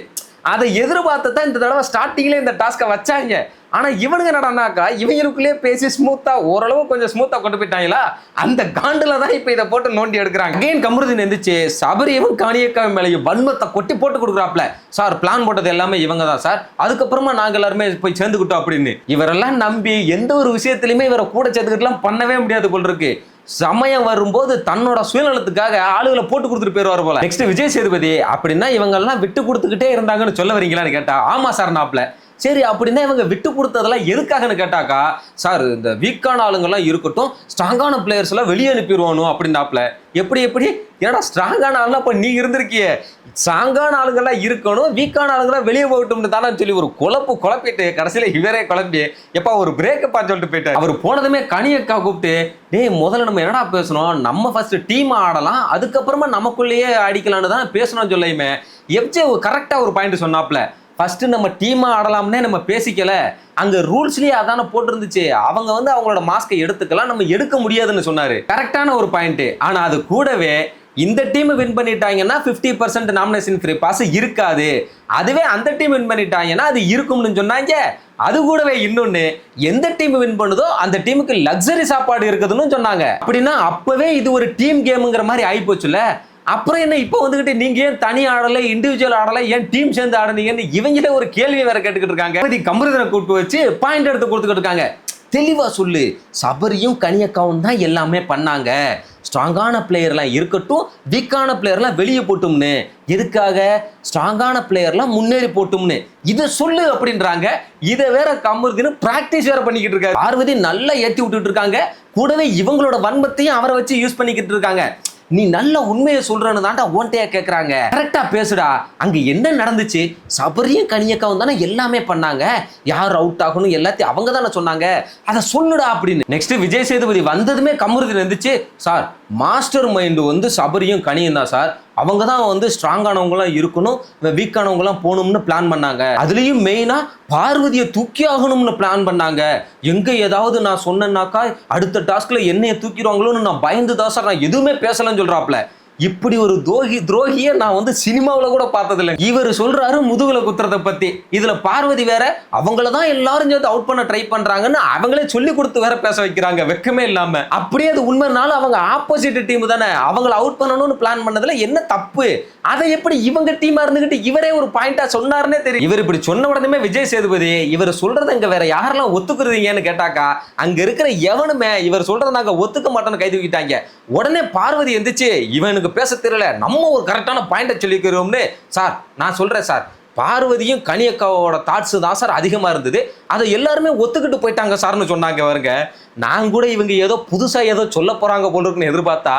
அதை எதிர்பார்த்து தான் இந்த தடவை ஸ்டார்டிங்ல இந்த டாஸ்கை வச்சாங்க. ஆனா இவனுங்க நடனாக்கா இவங்களுக்குள்ளே பேசி ஸ்மூத்தா ஓரளவு கொஞ்சம் ஸ்மூத்தா கொண்டு போயிட்டாங்களா, அந்த காண்டுல தான் இப்ப இதை போட்டு நோண்டி எடுக்கிறாங்க. அகைன் கமருதீன் எந்திரிச்சு சபரியவும் கனியக்கா மேலேயும் வன்மத்தை கொட்டி போட்டு கொடுக்குறாப்ல, சார் பிளான் போட்டது எல்லாமே இவங்க தான் சார், அதுக்கப்புறமா நாங்க எல்லாருமே போய் சேர்ந்துக்கிட்டோம் அப்படின்னு. இவரெல்லாம் நம்பி எந்த ஒரு விஷயத்திலுமே இவரை கூட சேர்த்துக்கிட்டுலாம் பண்ணவே முடியாது போல் இருக்கு. சமயம் வரும்போது தன்னோட சுயநலத்துக்காக ஆளுகளை போட்டு கொடுத்துட்டு போயிருவாரு போல. நெக்ஸ்ட் விஜய் சேதுபதி அப்படின்னா இவங்க எல்லாம் விட்டு கொடுத்துக்கிட்டே இருந்தாங்கன்னு சொல்ல வரீங்களான்னு கேட்டா ஆமா சார் நாப்ல. சரி அப்படின்னா இவங்க விட்டு கொடுத்ததெல்லாம் எதுக்காகன்னு கேட்டாக்கா சார் இந்த வீக்கான ஆளுங்கெல்லாம் இருக்கட்டும், ஸ்ட்ராங்கான பிளேயர்ஸ் எல்லாம் வெளியே அனுப்பிடுவானோ அப்படின்னாப்ல. எப்படி ஏன்னா ஸ்ட்ராங்கான ஆளுலாம் இப்போ நீ இருந்திருக்கிய, ஸ்ட்ராங்கான ஆளுங்கெல்லாம் இருக்கணும், வீக்கான ஆளுங்கெல்லாம் வெளியே போகட்டும்னு தானே சொல்லி ஒரு குழப்பிட்டு கடைசியில இவரே குழம்பி எப்பா ஒரு பிரேக்கப்பா சொல்லிட்டு போயிட்டார். அவர் போனதுமே கனியக்கா கூப்பிட்டு டேய் முதல்ல நம்ம என்னடா பேசணும், நம்ம ஃபர்ஸ்ட் டீம் ஆடலாம், அதுக்கப்புறமா நமக்குள்ளேயே அடிக்கலான்னு தான் பேசணும்னு சொல்லையுமே. எஃப்ஜே கரெக்டா ஒரு பாயிண்ட் சொன்னாப்ல, ஃபர்ஸ்ட் நம்ம டீமா ஆடலாம்னே நம்ம பேசிக்கல, அங்க ரூல்ஸ்லயே அதான போட்டிருந்துச்சு, அவங்க வந்து அவங்களோட மாஸ்கை எடுத்துக்கலாம், நம்ம எடுக்க முடியாதுன்னு சொன்னாரு. கரெக்டான ஒரு பாயிண்ட். ஆனா அது கூடவே இந்த டீம் வின் பண்ணிட்டாங்கன்னா 50% நாமினேஷன் ஃப்ரீ பாஸ் இருக்காது, அதுவே அந்த டீம் வின் பண்ணிட்டாங்கன்னா அது இருக்கும்னு சொன்னாங்க. அது கூடவே இன்னொன்னு, எந்த டீம் வின் பண்ணுதோ அந்த டீமுக்கு லக்ஸரி சாப்பாடு இருக்குதுன்னு சொன்னாங்க. அப்படின்னா அப்பவே இது ஒரு டீம் கேம்ங்கிற மாதிரி ஆயிப்போச்சுல. அப்புறம் என்ன இப்போ வந்துகிட்டு நீங்க ஏன் தனி ஆடல, இண்டிவிஜுவல் ஆடல, ஏன் டீம் சேர்ந்து ஆடுனீங்கன்னு இவங்களே ஒரு கேள்வி வேற கேட்டுக்கிட்டு இருக்காங்க. கமருதனை கூப்பிட்டு வச்சு பாயிண்ட் எடுத்து கொடுத்துக்கிட்டு இருக்காங்க. தெளிவா சொல்லு, சபரியும் கனியக்காவும் தான் எல்லாமே பண்ணாங்க, ஸ்ட்ராங்கான பிளேயர்லாம் இருக்கட்டும், வீக்கான பிளேயர்லாம் வெளியே போட்டும்னு. எதுக்காக? ஸ்ட்ராங்கான பிளேயர்லாம் முன்னேறி போட்டும்னு இதை சொல்லு அப்படின்றாங்க. இதை வேற கமருதீன் பிராக்டிஸ் வேற பண்ணிக்கிட்டு இருக்காரு. பார்வதி நல்லா ஏற்றி விட்டுட்டு இருக்காங்க. கூடவே இவங்களோட வன்மத்தையும் அவரை வச்சு யூஸ் பண்ணிக்கிட்டு இருக்காங்க. நீ நல்ல உண்மையை சொல்றன்னு தான்டா ஓன்ட்டையா கேட்கறாங்க. கரெக்டா பேசுடா, அங்க என்ன நடந்துச்சு? சபரியும் கனியக்காவும் தானே எல்லாமே பண்ணாங்க, யார் அவுட் ஆகணும் எல்லாத்தையும் அவங்க தானே சொன்னாங்க, அதை சொல்லுடா அப்படின்னு. நெக்ஸ்ட் விஜய் சேதுபதி வந்ததுமே கமருதீன் இருந்துச்சு, சார் மாஸ்டர் மைண்டு வந்து சபரியும் கனியும் தான் சார், அவங்க தான் வந்து ஸ்ட்ராங்கானவங்களாம் இருக்கணும், வீக்கானவங்களாம் போகணும்னு பிளான் பண்ணாங்க. அதுலேயும் மெயினாக பார்வதியை தூக்கி ஆகணும்னு பிளான் பண்ணாங்க. எங்கே ஏதாவது நான் சொன்னேன்னாக்கா அடுத்த டாஸ்கில் என்னையை தூக்கிடுவாங்களோன்னு நான் பயந்து தான் சார் நான் எதுவுமே பேசலன்னு சொல்கிறாப்புல. இப்படி ஒரு துரோகியை நான் வந்து சினிமாவில் கூட பார்த்ததில்லை. இவர் சொல்றாரு முதுகுல குத்துறதை பத்தி. இதுல பார்வதி வேற அவங்கள தான் எல்லாரும் சேர்ந்து அவுட் பண்ண ட்ரை பண்றாங்கன்னு அவங்களே சொல்லி கொடுத்து வேற பேச வைக்கிறாங்க, வெக்கமே இல்லாம. அப்படியே அது உண்மைனாலும் அவங்க ஆப்போசிட் டீம் தானே, அவங்கள அவுட் பண்ணணும்னு பிளான் பண்ணதுல என்ன தப்பு? அதை எப்படி இவங்க டீமா இருந்துகிட்டு இவரே ஒரு பாயிண்டா சொன்னாருன்னே தெரியும். இவர் இப்படி சொன்ன உடனே விஜய் சேதுபதி இவர் சொல்றதை இங்க வேற யாரெல்லாம் ஒத்துக்குறீங்கன்னு கேட்டாக்கா அங்க இருக்கிற எவனுமே இவர் சொல்றதை நாங்க ஒத்துக்க மாட்டோம்னு கை தூக்கிட்டாங்க. உடனே பார்வதி எந்திரிச்சு இவனுக்கு பேச தெரியல, நம்ம ஒரு கரெக்டான பாயிண்ட சொல்லிக்கிறோம்னு, சார் நான் சொல்றேன் சார், பார்வதியும் கனியக்காவோட தாட்ஸ் தான் சார் அதிகமா இருந்தது, அதை எல்லாருமே ஒத்துக்கிட்டு போயிட்டாங்க சார்னு சொன்னாங்க. வருங்க, நான் கூட இவங்க ஏதோ புதுசா ஏதோ சொல்ல போறாங்க போல இருக்குன்னு எதிர்பார்த்தா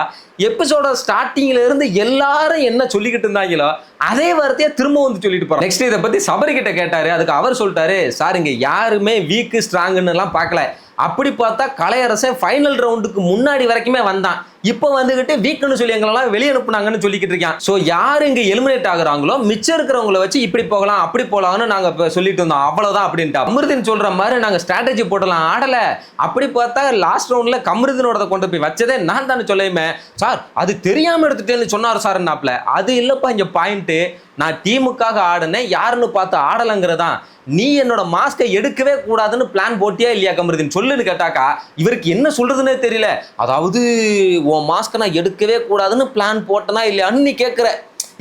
எபிசோட ஸ்டார்டிங்ல இருந்து எல்லாரும் என்ன சொல்லிக்கிட்டு இருந்தாங்களோ அதே வார்த்தையா திரும்ப வந்து சொல்லிட்டு போறாங்க. நெக்ஸ்ட் இதை பத்தி சபரி கிட்ட கேட்டாரு. அதுக்கு அவர் சொல்லிட்டாரு, சார் இங்க யாருமே வீக்கு ஸ்ட்ராங்குன்னு எல்லாம் பார்க்கல, அப்படி பார்த்தா கலையரசன் ஃபைனல் ரவுண்டுக்கு முன்னாடி வரைக்குமே வந்தான், இப்போ வந்துகிட்டு வீக்குன்னு சொல்லி எங்களெல்லாம் வெளியே அனுப்புனாங்கன்னு சொல்லிக்கிட்டு இருக்கான். ஸோ யார் இங்க எலிமினேட் ஆகுறாங்களோ மிச்சம் இருக்கிறவங்கள வச்சு இப்படி போகலாம் அப்படி போகலாம்னு நாங்க சொல்லிட்டு இருந்தோம், அவ்வளவுதான் அப்படின்ட்டு. கமருதீன் சொல்ற மாதிரி நாங்க ஸ்ட்ராட்டஜி போடலாம் ஆடல. அப்படி பார்த்தா லாஸ்ட் ரவுண்ட்ல கமருதீனோட கொண்டு போய் வச்சதே நான் தானே சொல்லுமே சார், அது தெரியாம எடுத்துட்டேன்னு சொன்னார் சார். அது இல்லப்பா இங்க பாயிண்ட், நான் டீமுக்காக ஆடுனேன், யாருன்னு பார்த்து ஆடலங்கிறதான். நீ என்னோட மாஸ்கை எடுக்கவே கூடாதுன்னு பிளான் போட்டியா இல்லையா கமருதீன் சொல்லுன்னு கேட்டாக்கா இவருக்கு என்ன சொல்றதுன்னே தெரியல. அதாவது உன் மாஸ்கை நான் எடுக்கவே கூடாதுன்னு பிளான் போட்டனா இல்லையான்னு நீ கேட்குற,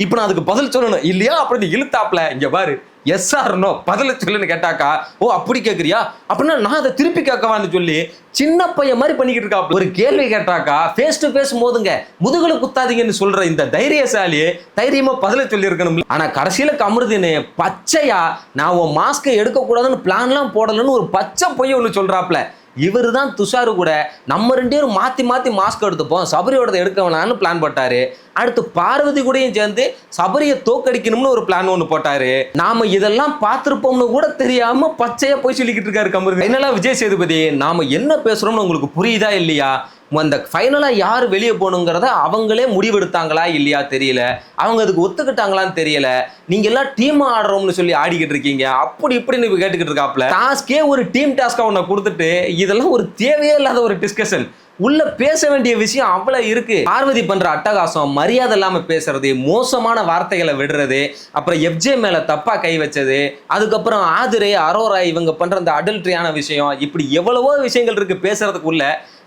இப்போ நான் அதுக்கு பதில் சொல்லணும் இல்லையா அப்படின்னு இழுத்தாப்ல. இங்க பாரு, எஸ் ஆர் நோ பதில சொல்லுன்னு கேட்டாக்கா, ஓ அப்படி கேட்குறியா அப்படின்னா நான் அதை திருப்பி கேட்கவான்னு சொல்லி சின்ன பையன் மாதிரி பண்ணிக்கிட்டு இருக்கா. ஒரு கேள்வி கேட்டாக்கா ஃபேஸ் டு ஃபேஸ் மோதுங்க, முதுகுல குத்தாதீங்கன்னு சொல்ற இந்த தைரியசாலியே தைரியமா பதில சொல்லி இருக்கணும். ஆனா கடைசியில கமருதீன் பச்சையா நான் உன் மாஸ்கை எடுக்கக்கூடாதுன்னு பிளான்லாம் போடலன்னு ஒரு பச்சை பொய்ய ஒன்று சொல்றாப்ல. இவர் தான் துஷாரு கூட நம்ம ரெண்டு பேரும் மாற்றி மாற்றி மாஸ்க் எடுத்துப்போம், சபரியோட எடுக்க வேணான்னு பிளான் போட்டாரு. அடுத்து பார்வதி கூடயும் சேர்ந்து சபரியை தோக்கடிக்கணும்னு ஒரு பிளான் ஒன்று போட்டாரு. நாம இதெல்லாம் பார்த்துருப்போம்னு கூட தெரியாம பச்சையா போய் சொல்லிக்கிட்டு இருக்காரு கமருதீன். என்னெல்லாம் விஜய் சேதுபதி நாம என்ன பேசுறோம்னு உங்களுக்கு புரியுதா இல்லையா? அந்த ஃபைனலாக யார் வெளியே போகணுங்கிறத அவங்களே முடிவெடுத்தாங்களா இல்லையா தெரியல, அவங்க அதுக்கு ஒத்துக்கிட்டாங்களான்னு தெரியல. நீங்க எல்லாம் டீம் ஆடுறோம்னு சொல்லி ஆடிக்கிட்டு இருக்கீங்க, அப்படி இப்படின்னு கேட்டுக்கிட்டு இருக்காப்ல. டாஸ்கே ஒரு டீம் டாஸ்கா ஒன்றை கொடுத்துட்டு இதெல்லாம் ஒரு தேவையே இல்லாத ஒரு டிஸ்கஷன். உள்ள பேச வேண்டிய விஷயம் அவ்வளவு இருக்கு. பார்வதி பண்ற அட்டகாசம், மரியாதை இல்லாம பேசுறது, மோசமான வார்த்தைகளை விடுறது, அப்புறம் எஃப்ஜே மேல தப்பா கை வச்சது, அதுக்கப்புறம் ஆதிரே அரோரா இவங்க பண்ற அந்த அடல்ட்ரியான விஷயம், இப்படி எவ்வளவோ விஷயங்கள் இருக்கு பேசுறதுக்குள்ள.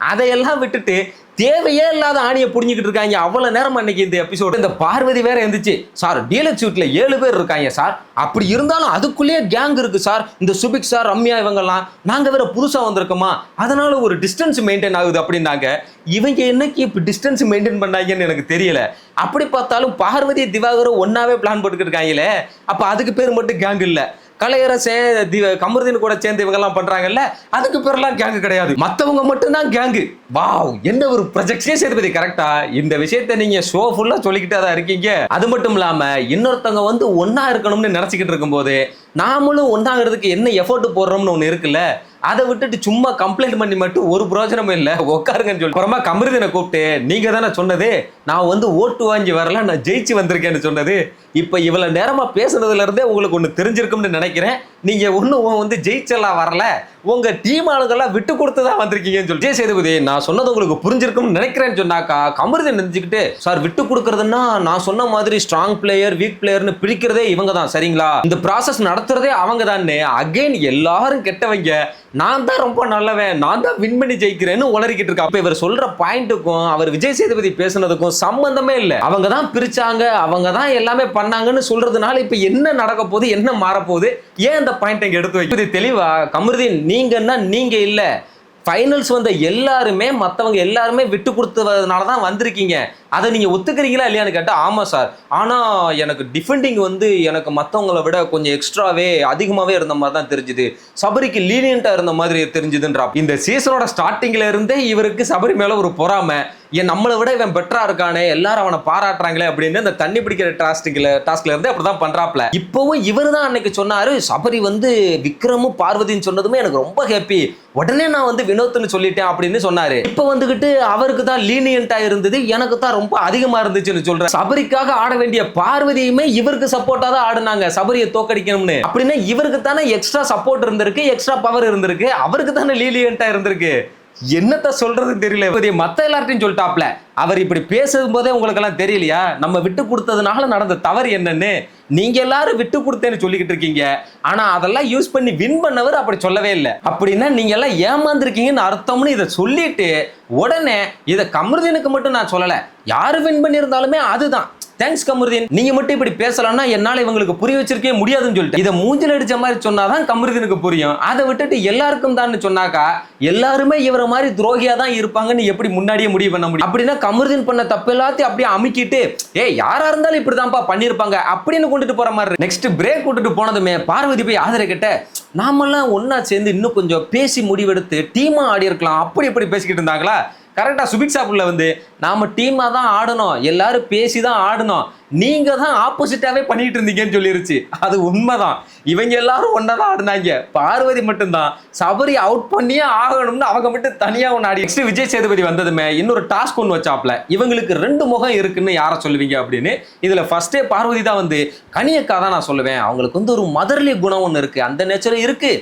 அதையெல்லாம் விட்டுட்டு தேவையே இல்லாத ஆணியை புடிஞ்சிக்கிட்டு இருக்காங்க. அவ்வளவு நேரம் அன்னைக்கு இந்த எபிசோடு. இந்த பார்வதி வேற இருந்துச்சு, சார் டீலக்ஸ் வீட்ல 7 பேர் இருக்காங்க சார், அப்படி இருந்தாலும் அதுக்குள்ளேயே கேங் இருக்கு சார், இந்த சுபிக் சார் ரம்யா இவங்கெல்லாம், நாங்க வேற புதுசா வந்திருக்கோமா, அதனால ஒரு டிஸ்டன்ஸ் மெயின்டைன் ஆகுது அப்படின்னாங்க. இவங்க என்னைக்கு இப்ப டிஸ்டன்ஸ் மெயின்டைன் பண்ணாங்கன்னு எனக்கு தெரியல. அப்படி பார்த்தாலும் பார்வதி திவாகரும் ஒன்னாவே பிளான் போட்டுக்கிட்டு இருக்காங்களே, அப்ப அதுக்கு பேர் மட்டும் கேங் இல்ல. கலையரசன் கமருதீன் கூட சேர்ந்து இவங்கெல்லாம் பண்றாங்கல்ல, அதுக்கு பேரெல்லாம் கேங்கு கிடையாது, மற்றவங்க மட்டும்தான் கேங்கு. வாவ், என்ன ஒரு ப்ரொஜெக்ஷனே சேதுபதி. கரெக்டா இந்த விஷயத்த நீங்க ஷோ ஃபுல்லா சொல்லிக்கிட்டே தான் இருக்கீங்க. அது மட்டும் இல்லாம இன்னொருத்தவங்க வந்து ஒன்னா இருக்கணும்னு நினைச்சுக்கிட்டு இருக்கும் போது நாமளும் ஒன்னாகிறதுக்கு என்ன எஃபோர்ட் போடுறோம்னு ஒண்ணு இருக்குல்ல, அதை விட்டுட்டு சும்மா கம்ப்ளைண்ட் பண்ணி மட்டும் ஒரு பிரோஜனமும் இல்லை, உட்காருங்கன்னு சொல்லி அப்புறமா கமருதீனை கூப்பிட்டு நீங்க தானே சொன்னது நான் வந்து ஓட்டு வாங்கி வரல, நான் ஜெயிச்சு வந்திருக்கேன்னு சொன்னது. இப்ப இவ்வளவு நேரமா பேசுனதுல இருந்தே உங்களுக்கு ஒண்ணு தெரிஞ்சிருக்கும்னு நினைக்கிறேன். நீங்க ஒன்னும் வந்து ஜெயிச்செல்லாம் வரல, உங்க டீம் ஆளுங்கெல்லாம் விட்டு கொடுத்து தான் வந்திருக்கீங்கன்னு சொல்லி விஜய் சேதுபதி நான் சொன்னது உங்களுக்கு புரிஞ்சிருக்கும்னு நினைக்கிறேன்னு சொன்னாக்கா கமருதீன் நினைச்சுக்கிட்டு சார் விட்டு கொடுக்கறதுன்னா நான் சொன்ன மாதிரி ஸ்ட்ராங் பிளேயர் வீக் பிளேயர்னு பிரிக்கிறதே இவங்க தான் சரிங்களா, இந்த ப்ராசஸ் நடத்துறதே அவங்க தான், அகைன் எல்லாரும் கெட்டவங்க, நான் தான் ரொம்ப நல்லவன், நான் தான் வின் பண்ணி ஜெயிக்கிறேன்னு உளறிக்கிட்டு இருக்கா. அப்ப இவர் சொல்ற பாயிண்ட்டுக்கும் அவர் விஜய் சேதுபதி பேசுனதுக்கும் சம்பந்தமே இல்ல. அவங்க தான் பிரிச்சாங்க, அவங்க தான் எல்லாமே பண்ணாங்கன்னு சொல்றதுனால இப்ப என்ன நடக்க போகுது, என்ன மாற போகுது, ஏன் அந்த பாயிண்ட் இங்க எடுத்து வைக்க தெளிவா கமருதீன் நீங்கன்னா நீங்க இல்ல, ஃபைனல்ஸ் வந்த எல்லாருமே மற்றவங்க எல்லாருமே விட்டு கொடுத்ததுனால தான் வந்திருக்கீங்க, அதை நீங்கள் ஒத்துக்கிறீங்களா இல்லையான்னு கேட்டால் ஆமாம் சார், ஆனால் எனக்கு டிஃபெண்டிங் வந்து எனக்கு மற்றவங்களை விட கொஞ்சம் எக்ஸ்ட்ராவே அதிகமாகவே இருந்த மாதிரி தான் தெரிஞ்சுது, சபரிக்கு லீனியண்ட்டாக இருந்த மாதிரி தெரிஞ்சுதுன்றா. இந்த சீசனோட ஸ்டார்டிங்கில் இருந்தே இவருக்கு சபரி மேலே ஒரு பொறாமை, ஏன் நம்மளை விட இவன் பெட்டரா இருக்கானே எல்லாரும் அவனை பாராட்டுறாங்களே அப்படின்னு இந்த தண்ணி பிடிக்கிற டாஸ்க்ல இருந்து அப்படிதான் பண்றாப்ல. இப்பவும் இவர் தான் அன்னைக்கு சொன்னாரு சபரி வந்து விக்ரமும் பார்வதின்னு சொன்னதுமே எனக்கு ரொம்ப ஹாப்பி, உடனே நான் வந்து வினோத்னு சொல்லிட்டேன் அப்படின்னு சொன்னாரு. இப்ப வந்துகிட்டு அவருக்கு தான் லீனியண்டா இருந்தது, எனக்கு தான் ரொம்ப அதிகமா இருந்துச்சுன்னு சொல்ற. சபரிக்காக ஆட வேண்டிய பார்வதியுமே இவருக்கு சப்போர்ட்டா தான் ஆடுனாங்க சபரியை தோக்கடிக்கணும்னு. அப்படின்னா இவருக்கு தானே எக்ஸ்ட்ரா சப்போர்ட் இருந்திருக்கு, எக்ஸ்ட்ரா பவர் இருந்திருக்கு, அவருக்கு தானே லீனியண்டா இருந்திருக்கு. என்னத்த சொல்றது தெரியல. மத்த எல்லார்ட்டையும் சொல்லிட்டாப்ல, அவர் இப்படி பேசும் போதே உங்களுக்கு எல்லாம் தெரியலையா நம்ம விட்டு கொடுத்ததுனால நடந்த தவறு என்னன்னு, நீங்க எல்லாரும் விட்டு கொடுத்தேன்னு சொல்லிக்கிட்டு இருக்கீங்க, ஆனா அதெல்லாம் யூஸ் பண்ணி வின் பண்ணவர் அப்படி சொல்லவே இல்லை. அப்படின்னா நீங்க எல்லாம் ஏமாந்துருக்கீங்கன்னு அர்த்தம்னு இதை சொல்லிட்டு உடனே இதை கமருதீனுக்கு மட்டும் நான் சொல்லல, யாரு வின் பண்ணியிருந்தாலுமே அதுதான் தேங்க்ஸ் கமருதீன், நீங்க மட்டும் இப்படி பேசலாம்னா என்னால இவங்களுக்கு புரிய வச்சிருக்கவே முடியாதுன்னு சொல்லிட்டு இதை மூஞ்சில் அடிச்ச மாதிரி சொன்னாதான் கமருதீனுக்கு புரியும். அதை விட்டுட்டு எல்லாருக்கும் தான் சொன்னாக்கா எல்லாருமே இவரை மாதிரி துரோகியா தான் இருப்பாங்கன்னு எப்படி முன்னாடியே முடிவு பண்ண முடியும்? அப்படின்னா கமருதீன் பண்ண தப்பு எல்லாத்தையும் அப்படியே அமுக்கிட்டு யாரா இருந்தாலும் இப்படிதான்ப்பா பண்ணிருப்பாங்க அப்படின்னு கொண்டுட்டு போற மாதிரி. நெக்ஸ்ட் பிரேக் கூட்டிட்டு போனதுமே பார்வதி போய் ஆதரவு கிட்ட நாமெல்லாம் ஒன்னா சேர்ந்து இன்னும் கொஞ்சம் பேசி முடிவெடுத்து டீமா ஆடி இருக்கலாம் அப்படி எப்படி பேசிக்கிட்டு இருந்தாங்களா. கரெக்டா சுபிக்ஷாப்புல வந்து நாம டீமா தான் ஆடணும், எல்லாரும் பேசி தான் ஆடணும், நீங்க தான் ஆப்போசிட்டாவே பண்ணிட்டு இருந்தீங்கன்னு சொல்லிருச்சு. அது உண்மைதான், இவங்க எல்லாரும் ஒன்னதான் ஆடினாங்க, பார்வதி மட்டும்தான் சபரி அவுட் பண்ணியே ஆகணும்னு அவங்க மட்டும் தனியா ஒன்று ஆடி. நெக்ஸ்ட் விஜய் சேதுபதி வந்ததுமே இன்னொரு டாஸ்க் ஒன்று வச்சாப்ல, இவங்களுக்கு 2 முகம் இருக்குன்னு யாரை சொல்லுவீங்க அப்படின்னு. இதுல ஃபர்ஸ்டே பார்வதி தான் வந்து கனியக்கா தான் நான் சொல்லுவேன், அவங்களுக்கு வந்து ஒரு மதர்லி குணம் ஒன்று இருக்கு, அந்த நேச்சரும் இருக்கு,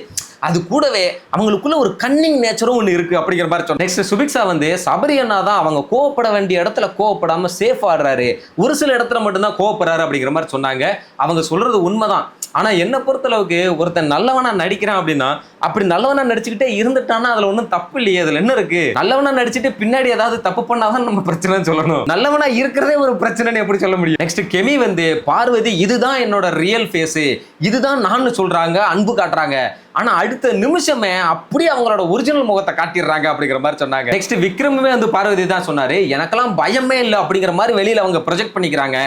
அது கூடவே அவங்களுக்குள்ள ஒரு கன்னிங் நேச்சரும் ஒன்று இருக்கு அப்படிங்கிற மாதிரி சொன்ன. நெக்ஸ்ட் சுபிக்ஷா வந்து சபரி அண்ணா தான் அவங்க கோவப்பட வேண்டிய இடத்துல கோவப்படாம சேஃப் ஆடுறாரு, ஒரு சில இடத்துல மட்டும்தான் கோவப்படுறாரு அப்படிங்கிற மாதிரி சொன்னாங்க. அவங்க சொல்றது உண்மைதான், ஆனா என்ன பொறுத்தளவுக்கு ஒருத்தன் நல்லவனா நடிக்கிறான் அப்படின்னா அப்படி நல்லவனா நடிச்சுக்கிட்டே இருந்துட்டானா அதுல ஒன்றும் தப்பு இல்லையே, அதுல என்ன இருக்கு? நல்லவனா நடிச்சுட்டு பின்னாடி ஏதாவது தப்பு பண்ணாதான் நம்ம பிரச்சனைன்னு சொல்லணும், நல்லவனா இருக்கிறதே ஒரு பிரச்சனைன்னு எப்படி சொல்ல முடியும்? நெக்ஸ்ட் கெமி வந்து பார்வதி இதுதான் என்னோட ரியல் ஃபேஸ், இதுதான் நான் சொல்றாங்க, அன்பு காட்டுறாங்க, ஆனா அடுத்த நிமிஷமே அப்படியே அவங்களோட ஒரிஜினல் முகத்தை காட்டிடுறாங்க அப்படிங்கிற மாதிரி சொன்னாங்க. நெக்ஸ்ட் விக்ரமுமே வந்து பார்வதி தான் சொன்னாரு எனக்கெல்லாம் பயமே இல்லை அப்படிங்கிற மாதிரி வெளியில அவங்க ப்ரொஜெக்ட் பண்ணிக்கிறாங்க,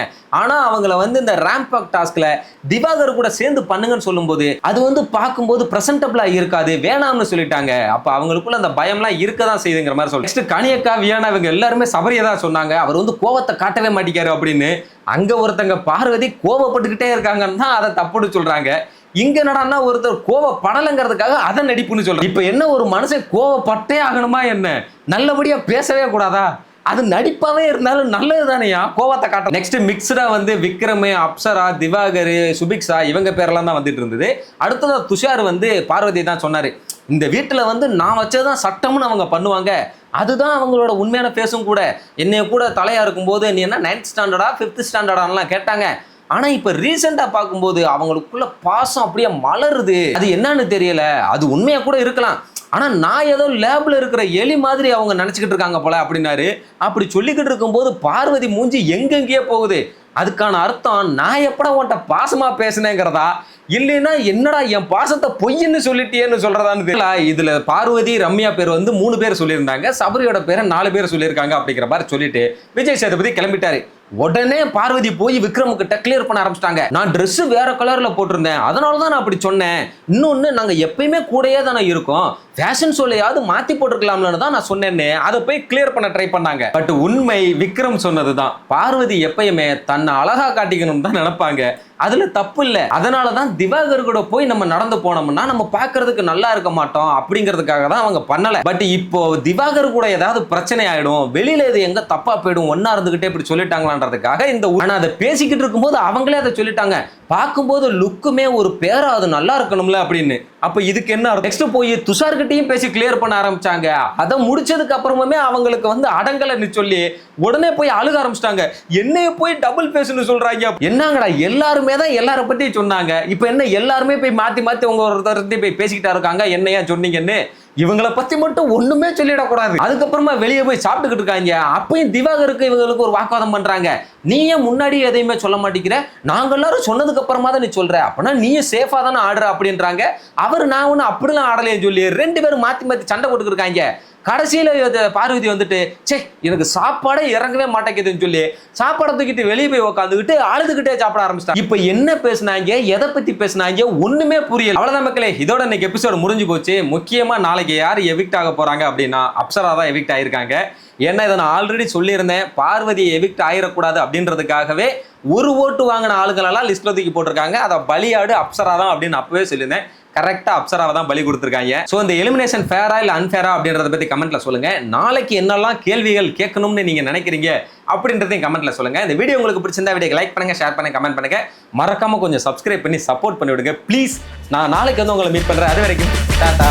ஆனா அவங்கள வந்து இந்த ரேம்ப் வாக் டாஸ்க்ல திவாகர் கூட சேர்ந்து பண்ணுங்கன்னு சொல்லும்போது அது வந்து பார்க்கும்போது பிரசன்டபிளா இருக்காது, வேணாம்னு சொல்லிட்டாங்க. அப்ப அவங்களுக்குள்ள அந்த பயம்லாம் இருக்கதான் செய்யுதுங்கிற மாதிரி சொல்லுங்க. நெக்ஸ்ட் கனியக்கா வியானா இவங்க எல்லாருமே சபரியை தான் சொன்னாங்க, அவர் வந்து கோவத்தை காட்டவே மாட்டேங்காரு அப்படின்னு. அங்க ஒருத்தங்க பார்வதி கோவப்பட்டுக்கிட்டே இருக்காங்கன்னு தான் அதை தப்புன்னு சொல்றாங்க. இங்க என்னடான்னா ஒருத்தர் கோவப்படலைங்கிறதுக்காக அதை நடிப்புன்னு சொல்றாங்க. இப்ப என்ன ஒரு மனுஷன் கோவப்பட்டே ஆகணுமா என்ன? நல்லபடியா பேசவே கூடாதா? அது நடிப்பாவே இருந்தாலும் நல்லது தானேயா கோவத்தை காட்ட. நெக்ஸ்ட் மிக்ஸ்டா வந்து விக்ரமு, அப்சரா, திவாகர், சுபிக்ஷா இவங்க பேரெல்லாம் தான் வந்துட்டு இருந்தது. அடுத்ததா துஷார் வந்து பார்வதி தான் சொன்னாரு இந்த வீட்டுல வந்து நான் வச்சதான் சட்டம்னு அவங்க பண்ணுவாங்க, அதுதான் அவங்களோட உண்மையான பேசும் கூட. என்னைய கூட தலையா இருக்கும்போது நீ என்ன 9th ஸ்டாண்டர்டா 5th ஸ்டாண்டர்டான்லாம் கேட்டாங்க, ஆனா இப்ப ரீசெண்டா பார்க்கும்போது அவங்களுக்குள்ள பாசம் அப்படியே மலருது. அது என்னன்னு தெரியல, அது உண்மையா கூட இருக்கலாம், ஆனா நான் ஏதோ லேப்ல இருக்கிற எலி மாதிரி அவங்க நினைச்சுக்கிட்டு இருக்காங்க போல அப்படின்னாரு. அப்படி சொல்லிக்கிட்டு இருக்கும்போது பார்வதி மூஞ்சி எங்கெங்கேயே போகுது. அதுக்கான அர்த்தம் நான் எப்படா உன்ட்ட பாசமா பேசினேங்கிறதா, இல்லைன்னா என்னடா என் பாசத்தை பொய்ன்னு சொல்லிட்டேன்னு சொல்றதான்னு தெரியல. இதுல பார்வதி ரம்யா பேர் வந்து 3 பேர் சொல்லியிருந்தாங்க, சபரியோட பேரை 4 பேர் சொல்லியிருக்காங்க அப்படிங்கிற மாதிரி சொல்லிட்டு விஜய் சேதுபதி கிளம்பிட்டாரு. உடனே பார்வதி போய் விக்ரம் கிட்ட கிளியர் பண்ண ஆரம்பிச்சிட்டாங்க, நான் ட்ரெஸ் வேற கலர்ல போட்டிருந்தேன் அதனாலதான் நான் அப்படி சொன்னேன், இன்னொன்னு நாங்க எப்பயுமே கூடயே தானே இருக்கோம், ஃபேஷன் ஷோலையாவது மாத்தி போட்டுருக்கலாம்னு தான் நான் சொன்னேன்னு அதை போய் கிளியர் பண்ண ட்ரை பண்ணாங்க. பட் உண்மை விக்ரம் சொன்னதுதான், பார்வதி எப்பயுமே தன்னை அழகா காட்டிக்கணும்னு தான் நினைப்பாங்க, அதுல தப்பு இல்லை. அதனாலதான் திவாகர் கூட போய் நம்ம நடந்து போனோம்னா நம்ம பாக்குறதுக்கு நல்லா இருக்க மாட்டோம் அப்படிங்கிறதுக்காக தான் அவங்க பண்ணல. பட் இப்போ திவாகர் கூட ஏதாவது பிரச்சனை ஆயிடும், வெளியில இது எங்க தப்பா போயிடும், ஒன்னா இருந்துகிட்டே இப்படி சொல்லிட்டாங்களா பண்ணலான்றதுக்காக ஆனா அதை பேசிக்கிட்டு இருக்கும்போது அவங்களே அதை சொல்லிட்டாங்க, பார்க்கும்போது லுக்குமே ஒரு பேரா அது நல்லா இருக்கணும்ல அப்படின்னு. அப்ப இதுக்கு என்ன நெக்ஸ்ட் போய் துஷார் கிட்டையும் பேசி கிளியர் பண்ண ஆரம்பிச்சாங்க. அதை முடிச்சதுக்கு அப்புறமே அவங்களுக்கு வந்து அடங்கலன்னு சொல்லி உடனே போய் அழுக ஆரம்பிச்சிட்டாங்க. என்னைய போய் டபுள் பேஸ்னு சொல்றாங்க. என்னங்கடா எல்லாருமே தான் எல்லார பத்தி சொன்னாங்க, இப்ப என்ன எல்லாருமே போய் மாத்தி மாத்தி உங்க ஒருத்தர் போய் பேசிக்கிட்டா இருக்காங்க என்னையா சொன்னீங்கன்னு. இவங்களை பத்தி மட்டும் ஒண்ணுமே சொல்லிடக்கூடாது. அதுக்கப்புறமா வெளியே போய் சாப்பிட்டுக்கிட்டு இருக்காங்க. அப்பயும் திவாகருக்கு இவங்களுக்கு ஒரு வாக்குவாதம் பண்றாங்க. நீ ஏன் முன்னாடி எதையுமே சொல்ல மாட்டேங்கிற, நாங்க எல்லாரும் சொன்னதுக்கு அப்புறமா தான் நீ சொல்ற, அப்படின்னா நீயும் சேஃபா தானே ஆடுற அப்படின்றாங்க. அவர் நான் ஒண்ணு அப்படிலாம் ஆடலைன்னு சொல்லி ரெண்டு பேரும் மாத்தி மாத்தி சண்டை போட்டுக்கிட்டு இருக்காங்க. கடைசியில பார்வதி வந்துட்டு சே எனக்கு சாப்பாடே இறங்கவே மாட்டேங்குதுன்னு சொல்லி சாப்பாடை தூக்கிட்டு வெளியே போய் உட்காந்துக்கிட்டு அழுதுகிட்டே சாப்பிட ஆரம்பிச்சிட்டாங்க. இப்ப என்ன பேசினாங்க, எதை பத்தி பேசினாங்க ஒண்ணுமே புரியல. அவ்வளவுதான் மக்களே, இதோட இன்னைக்கு எபிசோடு முடிஞ்சு போச்சு. முக்கியமா நாளைக்கு யார் எவிக்ட் ஆக போறாங்க அப்படின்னா அப்சரா தான் எவிக்ட் ஆயிருக்காங்க. ஏன்னா இதை நான் ஆல்ரெடி சொல்லியிருந்தேன், பார்வதியை எவிக்ட் ஆயிடக்கூடாது அப்படின்றதுக்காகவே ஒரு ஓட்டு வாங்கின ஆளுங்களெல்லாம் லிஸ்ட்ல தூக்கி போட்டிருக்காங்க. அதை பலியாடு அப்சரா தான் அப்படின்னு அப்பவே சொல்லியிருந்தேன். கரெக்டா அப்சராவை தான் பலி கொடுத்துருக்காங்க. சோ இந்த எலிமினேஷன் ஃபேரா இல்ல அன்ஃபேரா அப்படின்றத பத்தி கமெண்ட்ல சொல்லுங்க. நாளைக்கு என்னெல்லாம் கேள்விகள் கேட்கணும்னு நீங்க நினைக்கிறீங்க அப்படின்றதையும் கமெண்ட்ல சொல்லுங்க. இந்த வீடியோ உங்களுக்கு பிடிச்சிருந்தா வீடியோக்கு லைக் பண்ணுங்க, ஷேர் பண்ணுங்க, கமெண்ட் பண்ணுங்க. மறக்காம கொஞ்சம் சப்ஸ்கிரைப் பண்ணி சப்போர்ட் பண்ணி விடுங்க ப்ளீஸ். நான் நாளைக்கு வந்து உங்களை மீட் பண்றேன். அது வரைக்கும் டாடா.